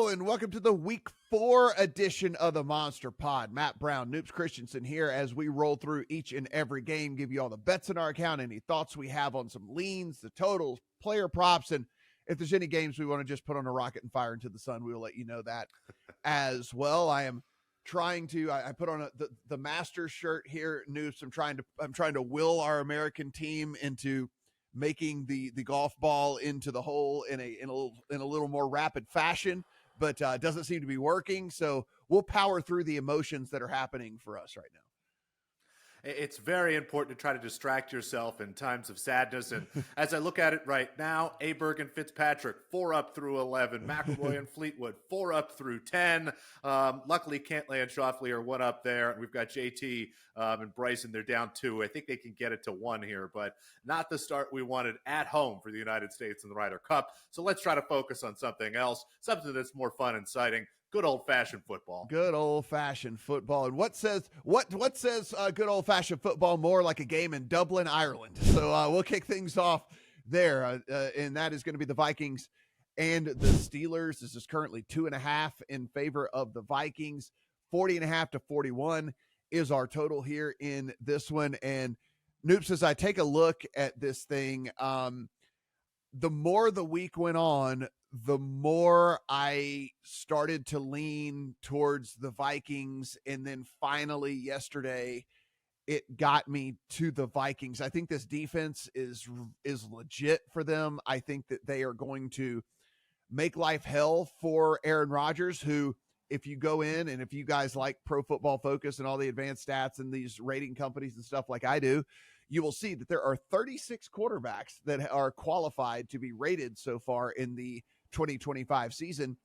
Hello, and welcome to the Week 4 edition of the Monster Pod. Matt Brown, Noops Christensen here as we roll through each and every game, give you all the bets in our account, any thoughts we have on some leans, the totals, player props, and if there's any games we want to just put on a rocket and fire into the sun, we will let you know that as well. I am trying to, I put on the Masters shirt here, Noops. I'm trying to will our American team into making the golf ball into the hole in a little more rapid fashion, but doesn't seem to be working. So we'll power through the emotions that are happening for us right now. It's very important to try to distract yourself in times of sadness. And as I look at it right now, Aberg and Fitzpatrick, 4 up through 11. McElroy and Fleetwood, 4 up through 10. Luckily, Cantlay and Schauffele are 1 up there. And we've got JT and Bryson, they're down 2. I think they can get it to 1 here, but not the start we wanted at home for the United States in the Ryder Cup. So let's try to focus on something else, something that's more fun and exciting. Good old-fashioned football. Good old-fashioned football. And what says good old-fashioned football more like a game in Dublin, Ireland? So we'll kick things off there, and that is going to be the Vikings and the Steelers. This is currently 2.5 in favor of the Vikings. 40.5 to 41 is our total here in this one. And Noops, as I take a look at this thing, the more the week went on, the more I started to lean towards the Vikings. And then finally yesterday, it got me to the Vikings. I think this defense is legit for them. I think that they are going to make life hell for Aaron Rodgers, who, if you go in and if you guys like Pro Football Focus and all the advanced stats and these rating companies and stuff like I do, you will see that there are 36 quarterbacks that are qualified to be rated so far in the 2025 season.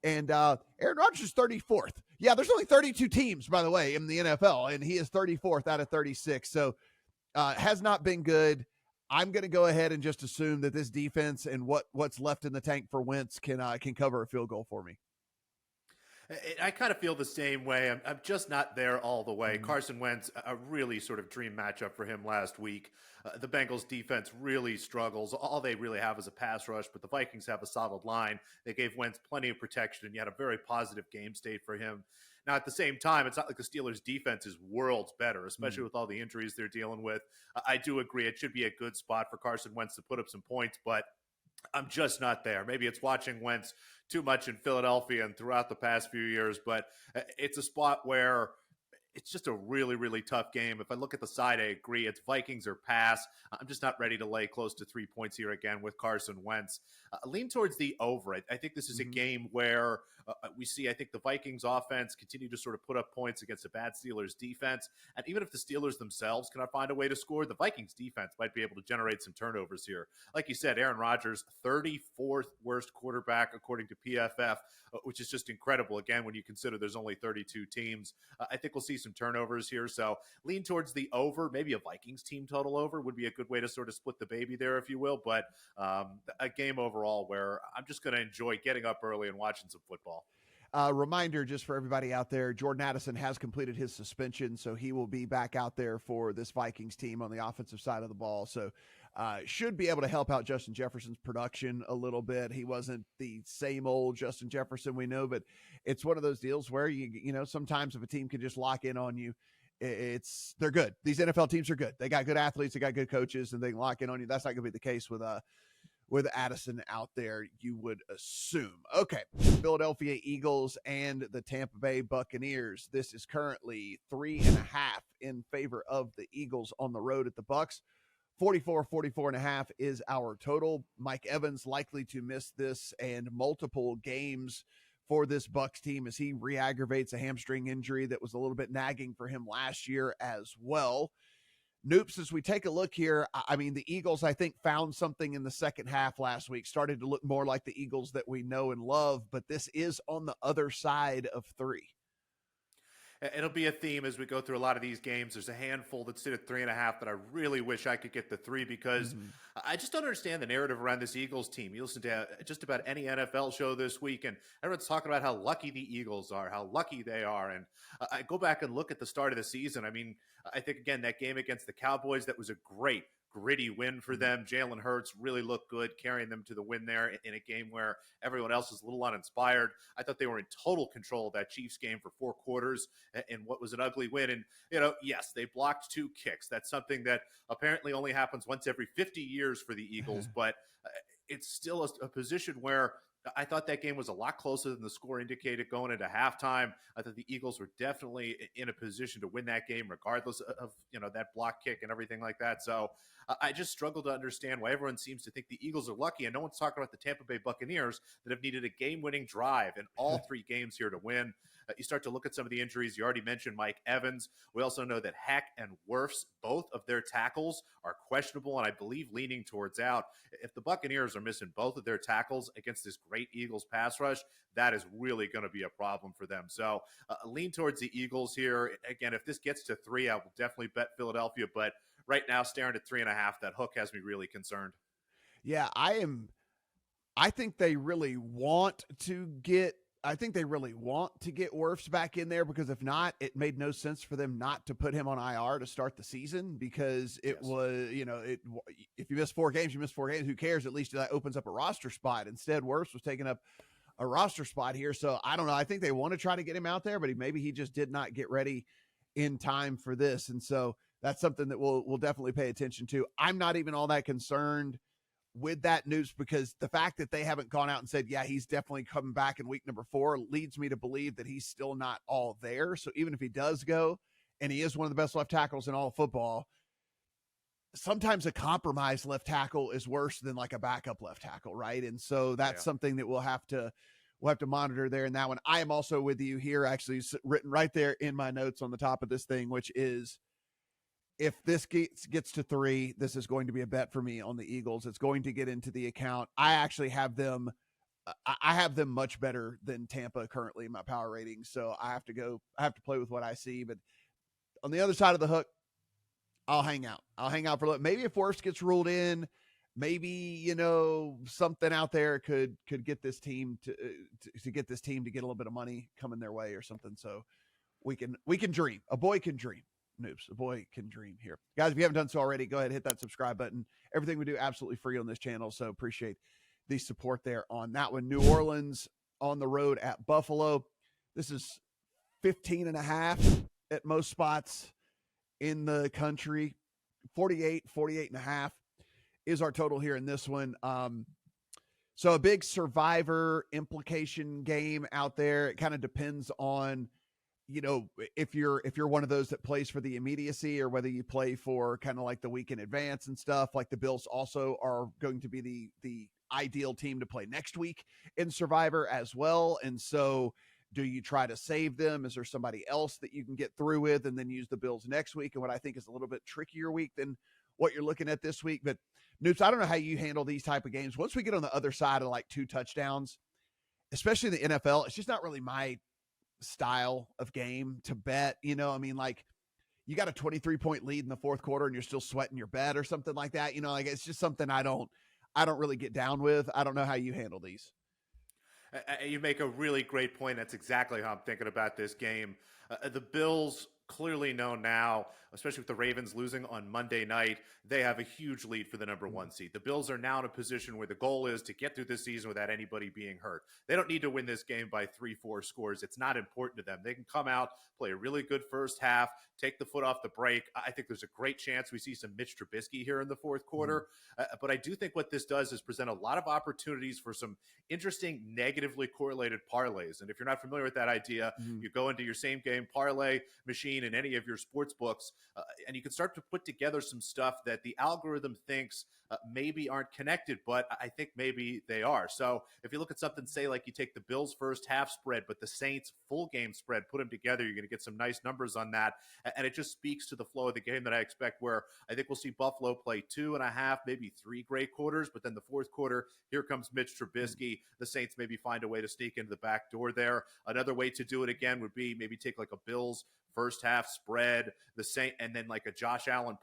And Aaron Rodgers is 34th. Yeah, there's only 32 teams, by the way, in the NFL, and he is 34th out of 36. So has not been good. I'm going to go ahead and just assume that this defense and what's left in the tank for Wentz can cover a field goal for me. I kind of feel the same way. I'm just not there all the way. Carson Wentz, a really sort of dream matchup for him last week. The Bengals defense really struggles. All they really have is a pass rush, but the Vikings have a solid line. They gave Wentz plenty of protection, and you had a very positive game state for him. Now, at the same time, it's not like the Steelers' defense is worlds better, especially with all the injuries they're dealing with. I do agree it should be a good spot for Carson Wentz to put up some points, but I'm just not there. Maybe it's watching Wentz too much in Philadelphia and throughout the past few years, but it's a spot where it's just a really, really tough game. If I look at the side, I agree. It's Vikings or pass. I'm just not ready to lay close to 3 points here again with Carson Wentz. Lean towards the over. I think this is a game where we see, I think, the Vikings offense continue to sort of put up points against a bad Steelers defense. And even if the Steelers themselves cannot find a way to score, the Vikings defense might be able to generate some turnovers here. Like you said, Aaron Rodgers, 34th worst quarterback according to PFF, which is just incredible. Again, when you consider there's only 32 teams, I think we'll see some turnovers here. So lean towards the over. Maybe a Vikings team total over would be a good way to sort of split the baby there, if you will. But a game overall where I'm just going to enjoy getting up early and watching some football. Reminder just for everybody out there, Jordan Addison has completed his suspension, so he will be back out there for this Vikings team on the offensive side of the ball. So should be able to help out Justin Jefferson's production a little bit. He wasn't the same old Justin Jefferson we know, but it's one of those deals where you know, sometimes if a team can just lock in on you, they're good. These NFL teams are good. They got good athletes, they got good coaches, and they can lock in on you. That's not going to be the case with Addison out there, you would assume. Okay, Philadelphia Eagles and the Tampa Bay Buccaneers. This is currently 3.5 in favor of the Eagles on the road at the Bucs. 44.5 is our total. Mike Evans likely to miss this and multiple games for this Bucs team as he re-aggravates a hamstring injury that was a little bit nagging for him last year as well. Noops, as we take a look here, I mean, the Eagles, I think, found something in the second half last week, started to look more like the Eagles that we know and love, but this is on the other side of 3. It'll be a theme as we go through a lot of these games. There's a handful that sit at 3.5 that I really wish I could get the 3 because I just don't understand the narrative around this Eagles team. You listen to just about any NFL show this week, and everyone's talking about how lucky the Eagles are, how lucky they are. And I go back and look at the start of the season. I mean, I think, again, that game against the Cowboys, that was a great gritty win for them. Jalen Hurts really looked good, carrying them to the win there in a game where everyone else is a little uninspired. I thought they were in total control of that Chiefs game for 4 quarters in what was an ugly win. And, yes, they blocked 2 kicks. That's something that apparently only happens once every 50 years for the Eagles, but it's still a position where I thought that game was a lot closer than the score indicated going into halftime. I thought the Eagles were definitely in a position to win that game, regardless of that block kick and everything like that. So I just struggle to understand why everyone seems to think the Eagles are lucky, and no one's talking about the Tampa Bay Buccaneers that have needed a game-winning drive in all 3 games here to win. You start to look at some of the injuries. You already mentioned Mike Evans. We also know that Heck and Wirfs, both of their tackles, are questionable, and I believe leaning towards out. If the Buccaneers are missing both of their tackles against this great Eagles pass rush, that is really going to be a problem for them. So lean towards the Eagles here. Again, if this gets to 3, I will definitely bet Philadelphia, but right now, staring at 3.5, that hook has me really concerned. Yeah, I think they really want to get Wirfs back in there, because if not, it made no sense for them not to put him on IR to start the season, because it was, if you miss 4 games, you miss 4 games. Who cares? At least that opens up a roster spot. Instead, Wirfs was taking up a roster spot here. So I don't know. I think they want to try to get him out there, but maybe he just did not get ready in time for this. And so that's something that we'll definitely pay attention to. I'm not even all that concerned with that news, because the fact that they haven't gone out and said, yeah, he's definitely coming back in week number 4 leads me to believe that he's still not all there. So even if he does go, and he is one of the best left tackles in all of football, sometimes a compromised left tackle is worse than like a backup left tackle, right? And so that's something that we'll have to monitor there in that one. I am also with you here, actually written right there in my notes on the top of this thing, which is, if this gets to 3, this is going to be a bet for me on the Eagles. It's going to get into the account. I actually have them. I have them much better than Tampa currently in my power rating. So I have to play with what I see. But on the other side of the hook, I'll hang out. for a little. Maybe if Wirfs gets ruled in, maybe, something out there could get this team to get a little bit of money coming their way or something. So we can dream. A boy can dream. Noops, a boy can dream here. Guys, if you haven't done so already, go ahead and hit that subscribe button. Everything we do absolutely free on this channel, so appreciate the support there on that one. New Orleans on the road at Buffalo. This is 15.5 at most spots in the country. 48.5 is our total here in this one. So a big survivor implication game out there. It kind of depends on, if you're one of those that plays for the immediacy, or whether you play for kind of like the week in advance and stuff. Like the Bills also are going to be the ideal team to play next week in Survivor as well. And so do you try to save them? Is there somebody else that you can get through with and then use the Bills next week? And what I think is a little bit trickier week than what you're looking at this week. But Noops, I don't know how you handle these type of games. Once we get on the other side of like 2 touchdowns, especially in the NFL, it's just not really my style of game to bet. Like you got a 23-point lead in the 4th quarter and you're still sweating your bet or something like that. It's just something I don't really get down with. I don't know how you handle these. You make a really great point. That's exactly how I'm thinking about this game. The Bills clearly know now, especially with the Ravens losing on Monday night, they have a huge lead for the number 1 seed. The Bills are now in a position where the goal is to get through this season without anybody being hurt. They don't need to win this game by 3-4 scores. It's not important to them. They can come out, play a really good first half, take the foot off the brake. I think there's a great chance we see some Mitch Trubisky here in the 4th quarter. But I do think what this does is present a lot of opportunities for some interesting negatively correlated parlays. And if you're not familiar with that idea, you go into your same game parlay machine in any of your sports books, and you can start to put together some stuff that the algorithm thinks maybe aren't connected, but I think maybe they are. So if you look at something, say like you take the Bills first half spread, but the Saints full game spread, put them together, you're going to get some nice numbers on that. And it just speaks to the flow of the game that I expect, where I think we'll see Buffalo play 2.5, maybe 3 great quarters, but then the 4th quarter, here comes Mitch Trubisky. The Saints maybe find a way to sneak into the back door there. Another way to do it again would be maybe take like a Bills first half spread, the same, and then like a Josh Allen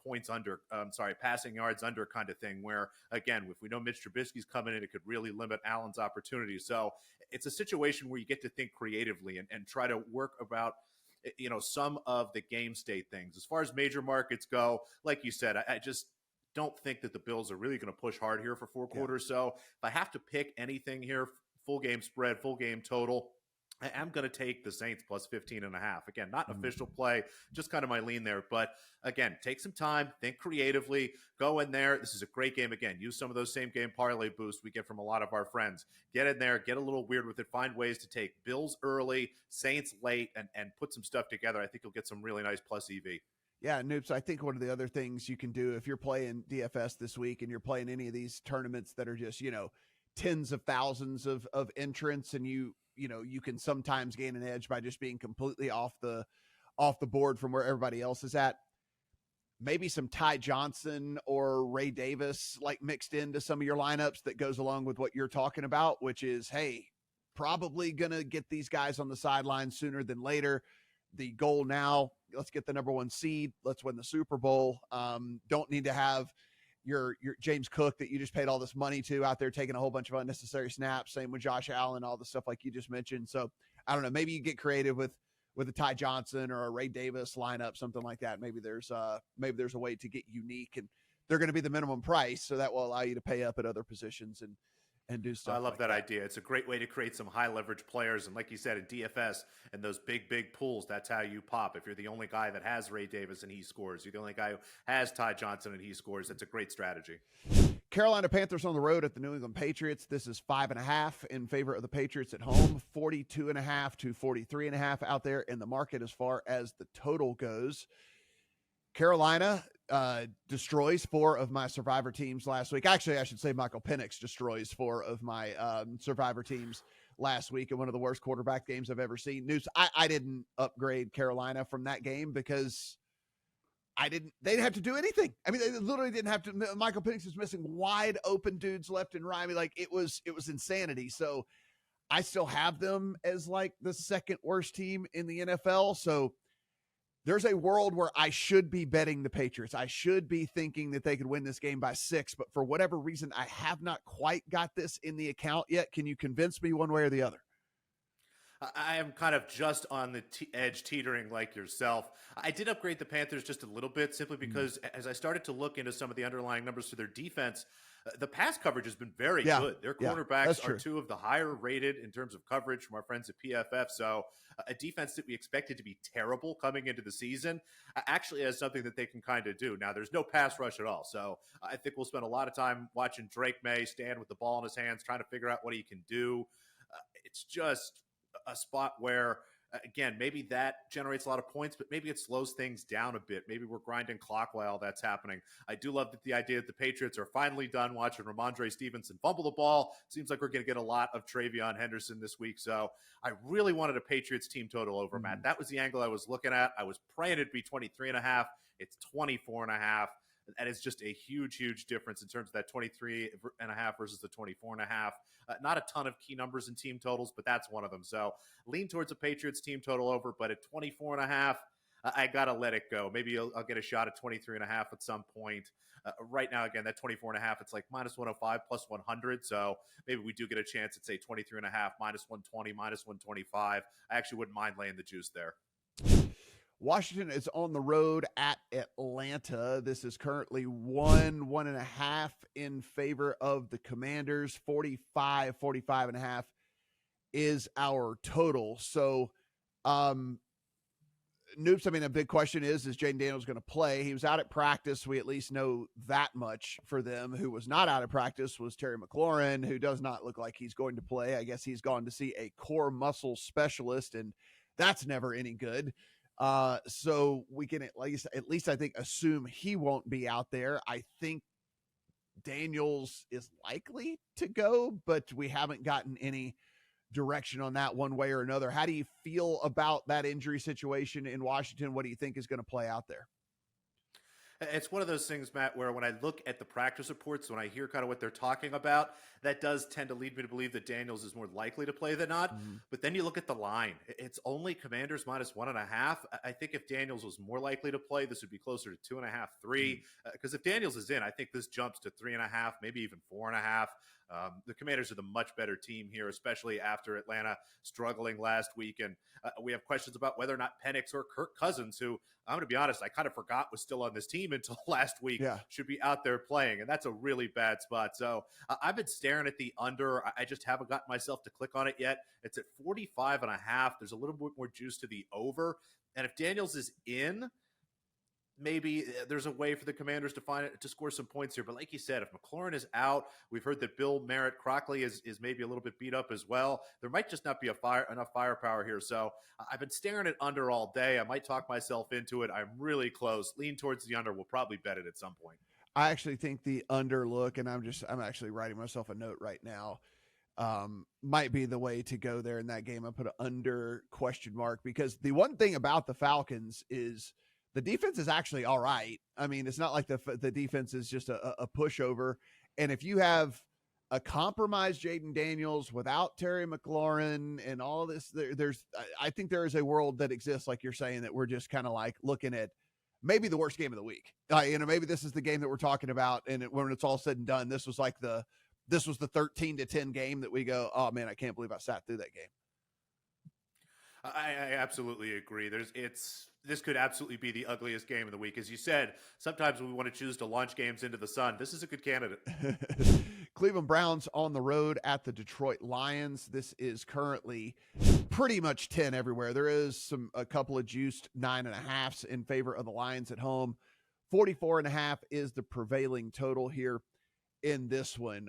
passing yards under kind of thing, where again, if we know Mitch Trubisky's coming in, it could really limit Allen's opportunities. So it's a situation where you get to think creatively and try to work about some of the game state things. As far as major markets go, like you said, I just don't think that the Bills are really going to push hard here for 4 quarters. So if I have to pick anything here, full game spread, full game total, I am going to take the Saints plus 15.5. Again, not official play, just kind of my lean there. But again, take some time, think creatively, go in there. This is a great game. Again, use some of those same game parlay boosts we get from a lot of our friends. Get in there, get a little weird with it, find ways to take Bills early, Saints late, and put some stuff together. I think you'll get some really nice plus EV. Yeah, Noops, I think one of the other things you can do if you're playing DFS this week and you're playing any of these tournaments that are just, tens of thousands of entrants, and you can sometimes gain an edge by just being completely off the board from where everybody else is at. Maybe some Ty Johnson or Ray Davis like mixed into some of your lineups that goes along with what you're talking about, which is, hey, probably going to get these guys on the sideline sooner than later. The goal now, let's get the number 1 seed. Let's win the Super Bowl. Don't need to have your James Cook that you just paid all this money to out there taking a whole bunch of unnecessary snaps. Same with Josh Allen, all the stuff like you just mentioned. So I don't know, maybe you get creative with a Ty Johnson or a Ray Davis lineup, something like that. Maybe there's a way to get unique, and they're going to be the minimum price. So that will allow you to pay up at other positions and do stuff. I love like that idea. It's a great way to create some high leverage players. And like you said, in DFS and those big pools, that's how you pop. If you're the only guy that has Ray Davis and he scores, you're the only guy who has Ty Johnson and he scores, that's a great strategy. Carolina Panthers on the road at the New England Patriots. This is 5.5 in favor of the Patriots at home, 42.5 to 43.5 out there in the market as far as the total goes. Carolina destroys 4 of my Survivor teams last week. Actually, I should say Michael Penix destroys 4 of my Survivor teams last week in one of the worst quarterback games I've ever seen. News, I didn't upgrade Carolina from that game because they didn't have to do anything. I mean, they literally didn't have to. Michael Penix is missing wide open dudes left and right. I mean, like it was insanity. So I still have them as like the second worst team in the NFL. So there's a world where I should be betting the Patriots. I should be thinking that they could win this game by 6, but for whatever reason, I have not quite got this in the account yet. Can you convince me one way or the other? I am kind of just on the edge, teetering like yourself. I did upgrade the Panthers just a little bit simply because as I started to look into some of the underlying numbers for their defense, the pass coverage has been very good. Their cornerbacks are 2 of the higher rated in terms of coverage from our friends at PFF. So a defense that we expected to be terrible coming into the season actually has something that they can kind of do. Now, there's no pass rush at all. So I think we'll spend a lot of time watching Drake May stand with the ball in his hands, trying to figure out what he can do. It's just a spot where, again, maybe that generates a lot of points, but maybe it slows things down a bit. Maybe we're grinding clock while that's happening. I do love the idea that the Patriots are finally done watching Ramondre Stevenson fumble the ball. Seems like we're going to get a lot of Travion Henderson this week. So I really wanted a Patriots team total over, Matt. That was the angle I was looking at. I was praying it'd be 23.5. It's 24.5. That is just a huge difference in terms of that 23.5 versus the 24.5. Not a ton of key numbers in team totals, but that's one of them. So lean towards a Patriots team total over, but at 24.5, I got to let it go. Maybe I'll get a shot at 23.5 at some point. Right now, again, that 24.5, it's like minus 105, plus 100. So maybe we do get a chance at, say, 23.5, minus 120, minus 125. I actually wouldn't mind laying the juice there. Washington is on the road at Atlanta. This is currently 1.5 in favor of the Commanders. 45.5 is our total. So, Noops, I mean, a big question is Jaden Daniels going to play? He was out at practice. We at least know that much for them. Who was not out of practice was Terry McLaurin, who does not look like he's going to play. I guess he's gone to see a core muscle specialist, and that's never any good. So we can at least I think assume he won't be out there. I think Daniels is likely to go, but we haven't gotten any direction on that one way or another. How do you feel about that injury situation in Washington? What do you think is going to play out there? It's one of those things, Matt, where when I look at the practice reports, when I hear kind of what they're talking about, that does tend to lead me to believe that Daniels is more likely to play than not. But then you look at the line. It's only Commanders minus 1.5. I think if Daniels was more likely to play, this would be closer to 2.5, 3. Because if Daniels is in, I think this jumps to 3.5, maybe even 4.5. The Commanders are the much better team here, especially after Atlanta struggling last week. And we have questions about whether or not Penix or Kirk Cousins, who I'm going to be honest, I kind of forgot was still on this team until last week, should be out there playing. And that's a really bad spot. So I've been staring at the under. I just haven't gotten myself to click on it yet. It's at 45.5. There's a little bit more juice to the over. And if Daniels is in, maybe there's a way for the Commanders to score some points here. But like you said, if McLaurin is out, we've heard that Bill Merritt-Crockley is maybe a little bit beat up as well. There might just not be enough firepower here. So I've been staring at under all day. I might talk myself into it. I'm really close. Lean towards the under. We'll probably bet it at some point. I actually think the under look, and I'm actually writing myself a note right now, might be the way to go there in that game. I put an under question mark, because the one thing about the Falcons is the defense is actually all right. I mean, it's not like the defense is just a pushover. And if you have a compromised Jaden Daniels without Terry McLaurin and all of this, I think there is a world that exists, like you're saying, that we're just kind of like looking at maybe the worst game of the week. Maybe this is the game that we're talking about. And when it's all said and done, this was the 13-10 game that we go, oh man, I can't believe I sat through that game. I absolutely agree. This could absolutely be the ugliest game of the week. As you said, sometimes we want to choose to launch games into the sun. This is a good candidate. Cleveland Browns on the road at the Detroit Lions. This is currently pretty much 10 everywhere. There is a couple of juiced 9.5s in favor of the Lions at home. 44.5 is the prevailing total here in this one.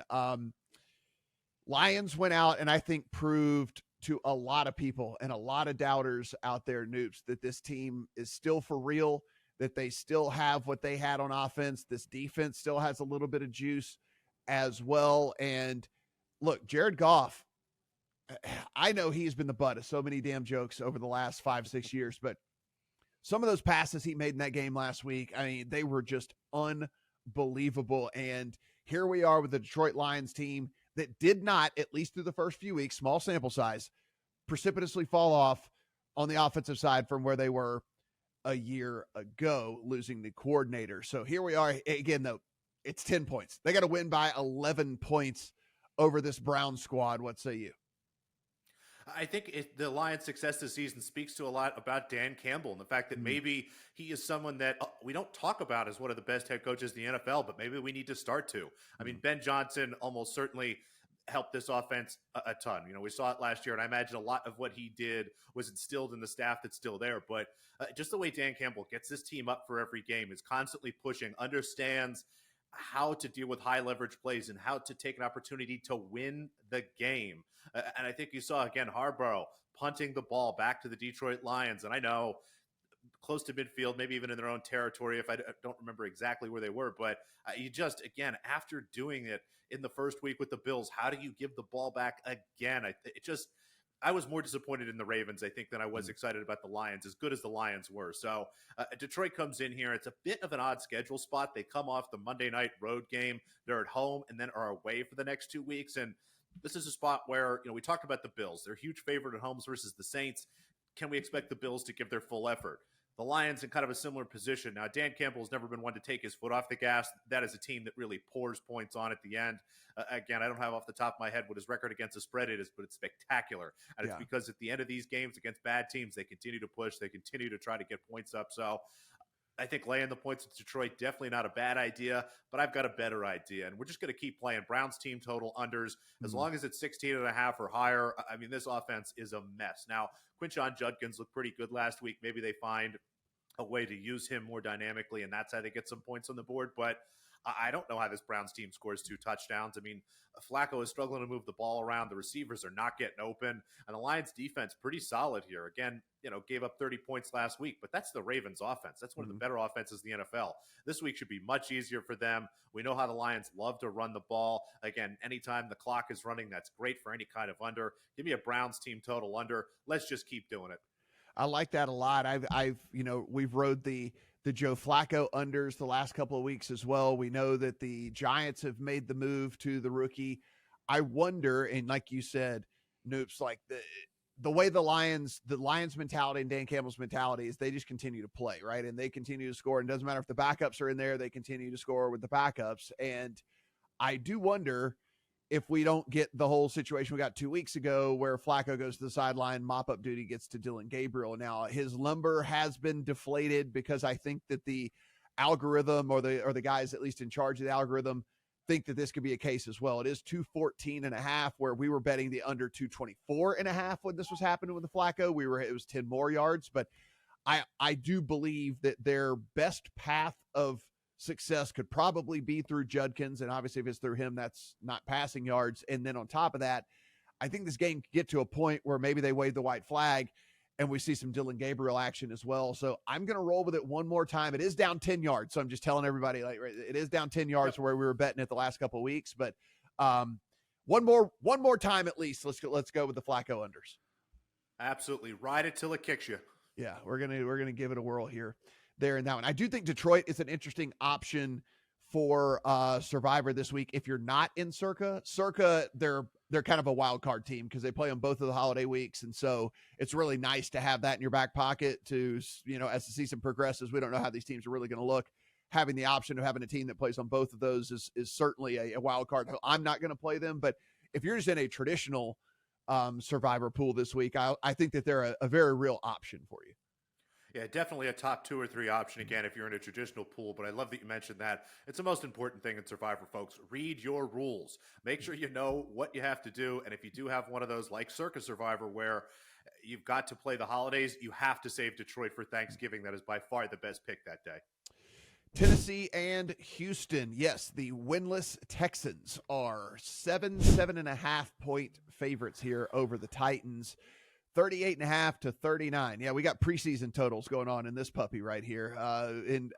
Lions went out and I think proved to a lot of people and a lot of doubters out there, Noops, that this team is still for real, that they still have what they had on offense. This defense still has a little bit of juice as well. And look, Jared Goff, I know he's been the butt of so many damn jokes over the last 5-6 years, but some of those passes he made in that game last week, I mean, they were just unbelievable. And here we are with the Detroit Lions team that did not, at least through the first few weeks, small sample size, precipitously fall off on the offensive side from where they were a year ago, losing the coordinator. So here we are again, though. It's 10 points. They got to win by 11 points over this Brown squad. What say you? I think the Lions' success this season speaks to a lot about Dan Campbell and the fact that maybe he is someone that we don't talk about as one of the best head coaches in the NFL, but maybe we need to start to. I mean, Ben Johnson almost certainly helped this offense a ton. We saw it last year, and I imagine a lot of what he did was instilled in the staff that's still there. But just the way Dan Campbell gets this team up for every game, is constantly pushing, understands how to deal with high leverage plays and how to take an opportunity to win the game. And I think you saw, again, Harborough punting the ball back to the Detroit Lions. And I know close to midfield, maybe even in their own territory, if I don't remember exactly where they were. But you just, again, after doing it in the first week with the Bills, how do you give the ball back again? I was more disappointed in the Ravens, I think, than I was excited about the Lions, as good as the Lions were. So Detroit comes in here. It's a bit of an odd schedule spot. They come off the Monday night road game. They're at home and then are away for the next 2 weeks. And this is a spot where, we talked about the Bills. They're a huge favorite at home versus the Saints. Can we expect the Bills to give their full effort? The Lions in kind of a similar position. Now, Dan Campbell has never been one to take his foot off the gas. That is a team that really pours points on at the end. Again, I don't have off the top of my head what his record against the spread is, but it's spectacular. And it's because at the end of these games against bad teams, they continue to push. They continue to try to get points up. So I think laying the points with Detroit, definitely not a bad idea, but I've got a better idea. And we're just going to keep playing Browns team total unders. As long as it's 16.5 or higher, I mean, this offense is a mess. Now, Quinshon Judkins looked pretty good last week. Maybe they find a way to use him more dynamically, and that's how they get some points on the board. But I don't know how this Browns team scores 2 touchdowns. I mean, Flacco is struggling to move the ball around. The receivers are not getting open. And the Lions defense, pretty solid here. Again, gave up 30 points last week, but that's the Ravens offense. That's one of the better offenses in the NFL. This week should be much easier for them. We know how the Lions love to run the ball. Again, anytime the clock is running, that's great for any kind of under. Give me a Browns team total under. Let's just keep doing it. I like that a lot. We've rode the Joe Flacco unders the last couple of weeks as well. We know that the Giants have made the move to the rookie. I wonder, and like you said, Noops, like the way the Lions mentality and Dan Campbell's mentality is they just continue to play, right? And they continue to score. And it doesn't matter if the backups are in there, they continue to score with the backups. And I do wonder if we don't get the whole situation we got 2 weeks ago where Flacco goes to the sideline, mop-up duty gets to Dylan Gabriel. Now, his number has been deflated because I think that the algorithm or the guys at least in charge of the algorithm think that this could be a case as well. It is 214.5, where we were betting the under 224.5 when this was happening with the Flacco. It was 10 more yards, but I do believe that their best path of success could probably be through Judkins. And obviously if it's through him, that's not passing yards. And then on top of that, I think this game could get to a point where maybe they wave the white flag and we see some Dylan Gabriel action as well. So I'm going to roll with it one more time. It is down 10 yards. So I'm just telling everybody, like, it is down 10 yards where we were betting it the last couple of weeks, but one more time at least. Let's go with the Flacco unders. Absolutely. Ride it till it kicks you. Yeah, we're gonna give it a whirl there in that one. I do think Detroit is an interesting option for Survivor this week. If you're not in Circa, they're kind of a wild card team because they play on both of the holiday weeks, and so it's really nice to have that in your back pocket to, as the season progresses. We don't know how these teams are really going to look. Having the option of having a team that plays on both of those is certainly a wild card. I'm not going to play them, but if you're just in a traditional Survivor pool this week, I think that they're a very real option for you. Yeah, definitely a top 2 or 3 option, again, if you're in a traditional pool. But I love that you mentioned that. It's the most important thing in Survivor, folks. Read your rules. Make sure you know what you have to do. And if you do have one of those like Circa Survivor where you've got to play the holidays, you have to save Detroit for Thanksgiving. That is by far the best pick that day. Tennessee and Houston. Yes, the winless Texans are 7.5 point favorites here over the Titans. 38.5 to 39. Yeah, we got preseason totals going on in this puppy right here. And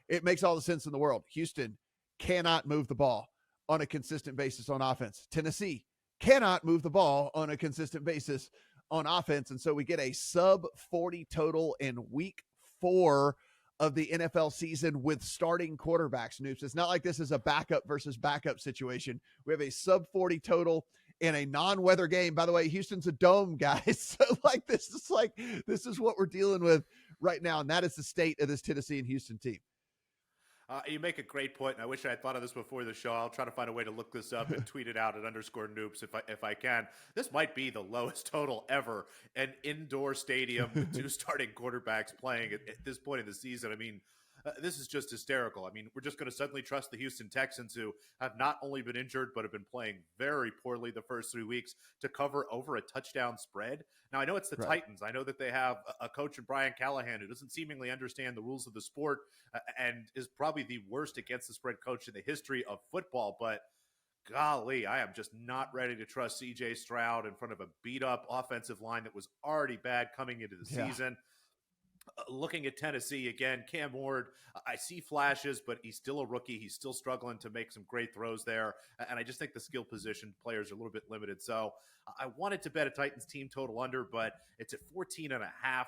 it makes all the sense in the world. Houston cannot move the ball on a consistent basis on offense. Tennessee cannot move the ball on a consistent basis on offense. And so we get a sub 40 total in week 4 of the NFL season with starting quarterbacks. Noops. It's not like this is a backup versus backup situation. We have a sub 40 total in a non-weather game. By the way, Houston's a dome, guys. So this is what we're dealing with right now. And that is the state of this Tennessee and Houston team. You make a great point, and I wish I had thought of this before the show. I'll try to find a way to look this up and tweet it out at _noops if I can. This might be the lowest total ever. An indoor stadium with 2 starting quarterbacks playing at this point in the season. I mean, this is just hysterical. I mean, we're just going to suddenly trust the Houston Texans, who have not only been injured, but have been playing very poorly the first 3 weeks, to cover over a touchdown spread. Now, I know it's the Titans. I know that they have a coach in Brian Callahan who doesn't seemingly understand the rules of the sport and is probably the worst against the spread coach in the history of football. But golly, I am just not ready to trust C.J. Stroud in front of a beat-up offensive line that was already bad coming into the season. Looking at Tennessee again, Cam Ward, I see flashes, but he's still a rookie. He's still struggling to make some great throws there. And I just think the skill position players are a little bit limited. So I wanted to bet a Titans team total under, but it's at 14.5.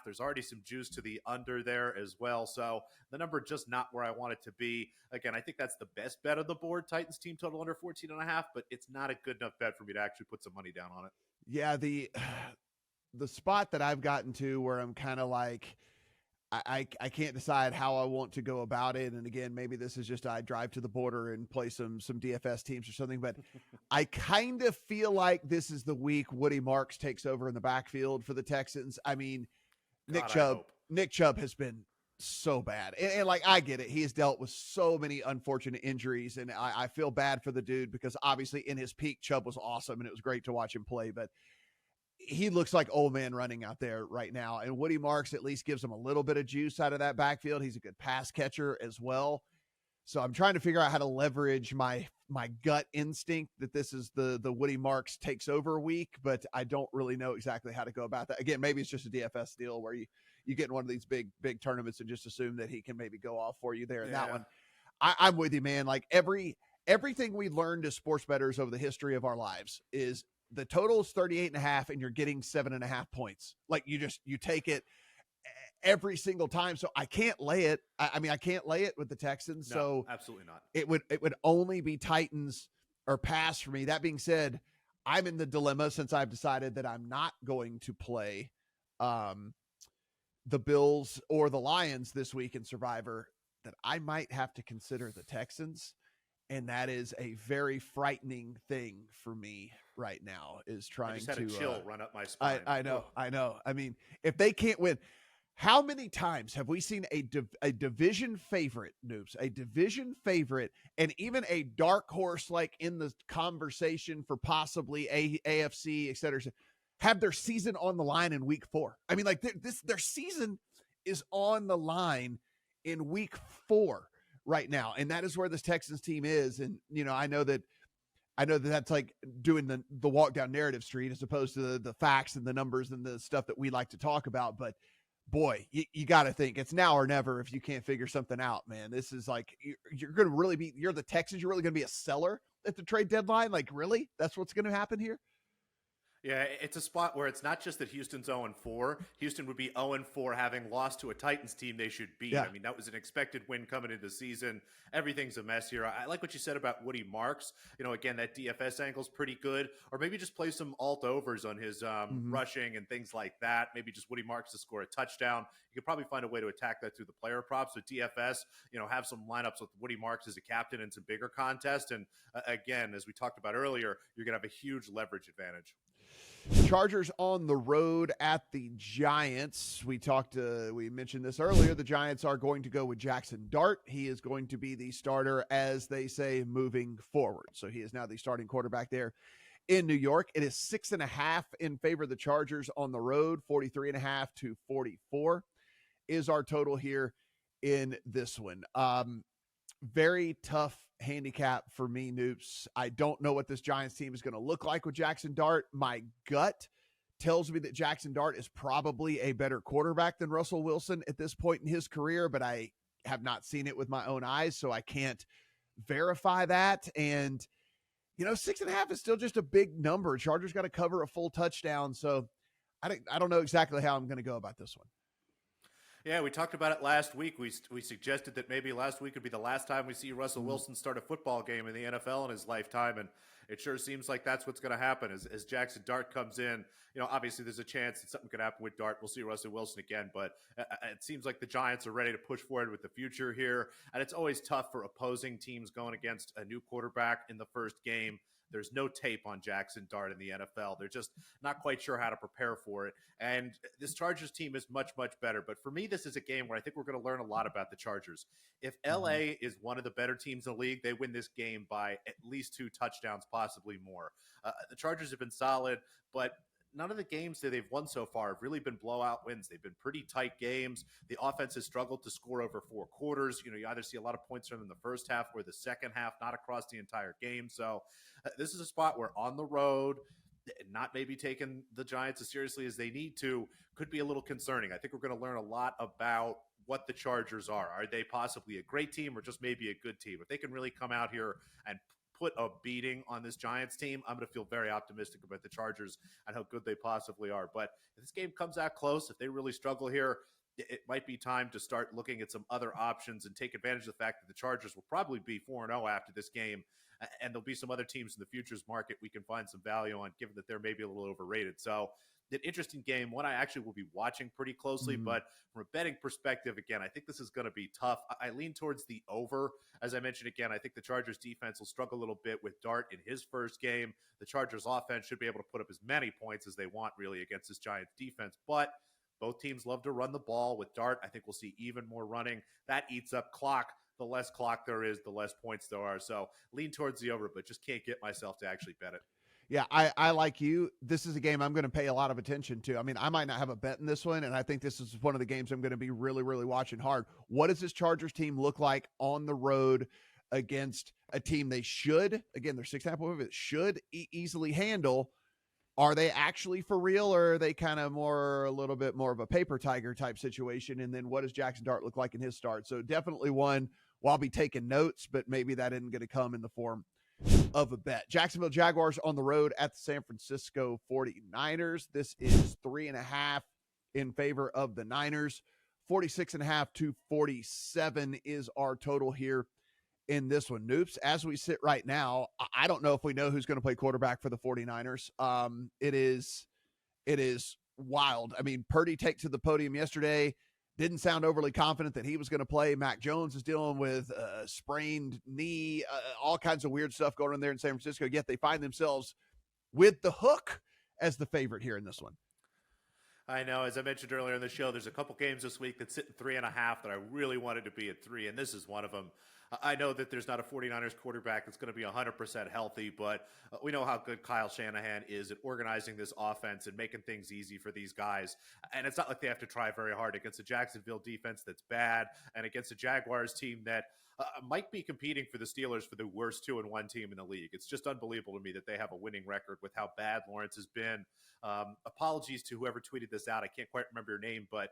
There's already some juice to the under there as well. So the number just not where I want it to be. Again, I think that's the best bet of the board, Titans team total under 14.5, but it's not a good enough bet for me to actually put some money down on it. Yeah, the spot that I've gotten to where I'm kind of like, I can't decide how I want to go about it. And again, maybe this is just I drive to the border and play some DFS teams or something, but I kind of feel like this is the week Woody Marks takes over in the backfield for the Texans. I mean, Nick Chubb has been so bad. And like, I get it. He has dealt with so many unfortunate injuries, and I feel bad for the dude because obviously in his peak, Chubb was awesome and it was great to watch him play, but he looks like old man running out there right now. And Woody Marks at least gives him a little bit of juice out of that backfield. He's a good pass catcher as well. So I'm trying to figure out how to leverage my gut instinct that this is the Woody Marks takes over week, but I don't really know exactly how to go about that. Again, maybe it's just a DFS deal where you get in one of these big tournaments and just assume that he can maybe go off for you there in that one. I'm with you, man. Like everything we learned as sports bettors over the history of our lives is the total is 38.5 and you're getting 7.5 points. Like you take it every single time. So I can't lay it. I mean, I can't lay it with the Texans. No, so absolutely not. It would only be Titans or pass for me. That being said, I'm in the dilemma since I've decided that I'm not going to play the Bills or the Lions this week in Survivor, that I might have to consider the Texans. And that is a very frightening thing for me right now, is I trying just had to a chill run up my spine. I Ugh. know. I mean, if they can't win, how many times have we seen a division favorite, Noops, a division favorite, and even a dark horse like in the conversation for possibly AFC, et cetera, have their season on the line in week 4? I mean, like their season is on the line in week 4 right now, and that is where this Texans team is. And I know that that's like doing the walk down narrative street as opposed to the facts and the numbers and the stuff that we like to talk about. But boy, you got to think it's now or never if you can't figure something out, man. This is like, you're going to really you're the Texans. You're really going to be a seller at the trade deadline. Like, really? That's what's going to happen here? Yeah, it's a spot where it's not just that Houston's 0-4. Houston would be 0-4 having lost to a Titans team they should beat. Yeah. I mean, that was an expected win coming into the season. Everything's a mess here. I like what you said about Woody Marks. Again, that DFS angle's pretty good. Or maybe just play some alt-overs on his rushing and things like that. Maybe just Woody Marks to score a touchdown. You could probably find a way to attack that through the player props. With DFS, have some lineups with Woody Marks as a captain in some bigger contests. And again, as we talked about earlier, you're going to have a huge leverage advantage. Chargers on the road at the Giants. We mentioned this earlier. The Giants are going to go with Jackson Dart. He is going to be the starter, as they say, moving forward. So he is now the starting quarterback there in New York. It is 6.5 in favor of the Chargers on the road. 43.5 to 44 is our total here in this one. Very tough handicap for me, Noops. I don't know what this Giants team is going to look like with Jackson Dart. My gut tells me that Jackson Dart is probably a better quarterback than Russell Wilson at this point in his career, but I have not seen it with my own eyes, so I can't verify that. And 6.5 is still just a big number. Chargers got to cover a full touchdown, so I don't know exactly how I'm going to go about this one. Yeah, we talked about it last week. We suggested that maybe last week would be the last time we see Russell Wilson start a football game in the NFL in his lifetime, and it sure seems like that's what's going to happen as Jackson Dart comes in. Obviously there's a chance that something could happen with Dart. We'll see Russell Wilson again, but it seems like the Giants are ready to push forward with the future here, and it's always tough for opposing teams going against a new quarterback in the first game. There's no tape on Jackson Dart in the NFL. They're just not quite sure how to prepare for it. And this Chargers team is much, much better. But for me, this is a game where I think we're going to learn a lot about the Chargers. If LA is one of the better teams in the league, they win this game by at least 2 touchdowns, possibly more. The Chargers have been solid, but none of the games that they've won so far have really been blowout wins. They've been pretty tight games. The offense has struggled to score over 4 quarters. You either see a lot of points from them in the first half or the second half, not across the entire game. So this is a spot where on the road, not maybe taking the Giants as seriously as they need to, could be a little concerning. I think we're going to learn a lot about what the Chargers are. Are they possibly a great team or just maybe a good team? If they can really come out here and put a beating on this Giants team, I'm going to feel very optimistic about the Chargers and how good they possibly are. But if this game comes out close, if they really struggle here, it might be time to start looking at some other options and take advantage of the fact that the Chargers will probably be 4-0 after this game. And there'll be some other teams in the futures market we can find some value on, given that they're maybe a little overrated. So an interesting game, one I actually will be watching pretty closely, but from a betting perspective, again, I think this is going to be tough. I lean towards the over. As I mentioned, again, I think the Chargers defense will struggle a little bit with Dart in his first game. The Chargers offense should be able to put up as many points as they want really against this Giants defense, but both teams love to run the ball. With Dart, I think we'll see even more running. That eats up clock. The less clock there is, the less points there are. So lean towards the over, but just can't get myself to actually bet it. Yeah, I like you. This is a game I'm going to pay a lot of attention to. I mean, I might not have a bet in this one, and I think this is one of the games I'm going to be really, really watching hard. What does this Chargers team look like on the road against a team they should, again, they're 6.5, should easily handle? Are they actually for real, or are they kind of a little bit more of a paper tiger type situation? And then what does Jackson Dart look like in his start? So definitely one where I'll be taking notes, but maybe that isn't going to come in the form of a bet. Jacksonville Jaguars on the road at the San Francisco 49ers. This is 3.5 in favor of the Niners. 46.5 to 47 is our total here in this one. Noops, as we sit right now, I don't know if we know who's going to play quarterback for the 49ers. It is wild. I mean, Purdy take to the podium yesterday. didn't sound overly confident that he was going to play. Mac Jones is dealing with a sprained knee, all kinds of weird stuff going on there in San Francisco, yet they find themselves with the hook as the favorite here in this one. I know, as I mentioned earlier in the show, there's a couple games this week that sit in 3.5 that I really wanted to be at 3, and this is one of them. I know that there's not a 49ers quarterback that's going to be 100% healthy, but we know how good Kyle Shanahan is at organizing this offense and making things easy for these guys. And it's not like they have to try very hard against a Jacksonville defense that's bad and against a Jaguars team that might be competing for the Steelers for the worst 2-1 team in the league. It's just unbelievable to me that they have a winning record with how bad Lawrence has been. Apologies to whoever tweeted this out. I can't quite remember your name, but